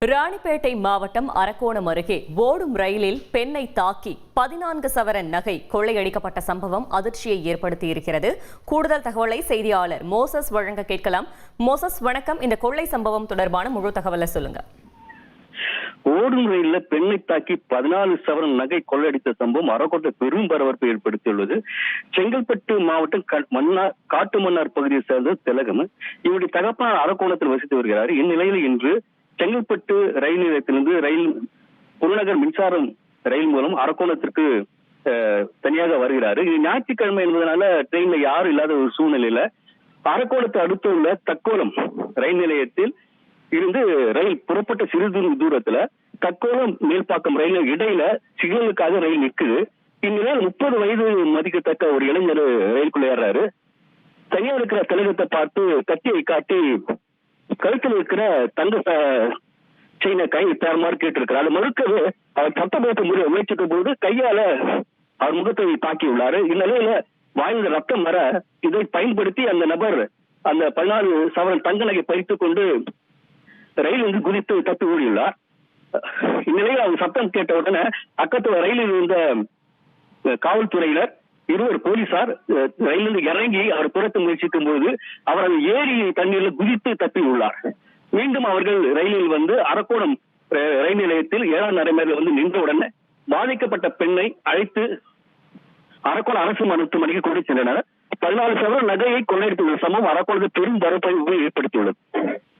ராணிப்பேட்டை மாவட்டம் அரக்கோணம் அருகே ஓடும் ரயிலில் பெண்ணை தாக்கி 14 சவரன் நகை கொள்ளையடிக்கப்பட்ட சம்பவம் அதிர்ச்சியை ஏற்படுத்தியிருக்கிறது. கூடுதல் தகவலை செய்தியாளர் மோசஸ் வழங்க கேட்கலாம். மோசஸ், வணக்கம். இந்த கொள்ளை சம்பவம் தொடர்பான முழு தகவலை சொல்லுங்க. ஓடும் ரயில்ல பெண்ணை தாக்கி 14 சவரன் நகை கொள்ளையடித்த சம்பவம் அரக்கோணத்தை பெரும் பரபரப்பை ஏற்படுத்தியுள்ளது. செங்கல்பட்டு மாவட்டம் காட்டுமன்னார் பகுதியை சேர்ந்த திலகம். இவருடைய தகப்பனார் அரக்கோணத்தில் வசித்து வருகிறார். இந்நிலையில் இன்று செங்கல்பட்டு ரயில் நிலையத்திலிருந்து புறநகர் மின்சாரம் ரயில் மூலம் அரக்கோணத்திற்கு தனியாக வருகிறாரு. இது ஞாயிற்றுக்கிழமை என்பதனால ட்ரெயின்ல யாரும் இல்லாத ஒரு சூழ்நிலையில அரக்கோணத்தை அடுத்து உள்ள தக்கோலம் ரயில் நிலையத்தில் இருந்து ரயில் புறப்பட்ட சிறிது தூரத்துல தக்கோலம் மேல்பாக்கம் ரயில் இடையில சிக்னலுக்காக ரயில் நிற்குது. இந்நிலையில் 30 வயது மதிக்கத்தக்க ஒரு இளைஞர் ரயிலுக்குள்ள ஏறாரு. தனியா இருக்கிற திலகத்தை பார்த்து கத்தியை காட்டி கழுத்தில் இருக்கிற தங்க செயினை கை தரமாறு கேட்டிருக்கிறார். அது மறுக்கவே அவர் சத்தம் போட்டு முயற்சிக்கும் போது கையால அவர் முகத்தை தாக்கியுள்ளாரு. இந்நிலையில வாய்ந்த ரத்தம் வர இதை பயன்படுத்தி அந்த நபர் அந்த 14 சவரன் தங்க நகை பறித்துக் கொண்டு ரயிலிருந்து குதித்து தப்பி ஓடியுள்ளார். இந்நிலையில் அவர் சத்தம் கேட்ட உடனே அக்கத்துல ரயிலில் இருந்த காவல்துறையினர் 20 போலீசார் ரயிலிருந்து இறங்கி அவர் துரத்த முயற்சிக்கும் போது அவர் அந்த ஏரி தண்ணீரில் குதித்து தப்பி உள்ளார். மீண்டும் அவர்கள் ரயிலில் வந்து அரக்கோணம் ரயில் நிலையத்தில் 7ஆம் நடைமேல வந்து நின்றவுடனே பாதிக்கப்பட்ட பெண்ணை அழைத்து அரக்கோணம் அரசு மருத்துவமனைக்கு கொண்டு சென்றனர். 14 சவரன் நகையை கொள்ளையடித்துள்ள சம்பவம் அரக்கோணத்தில் பெரும் பரபரப்பை ஏற்படுத்தியுள்ளது.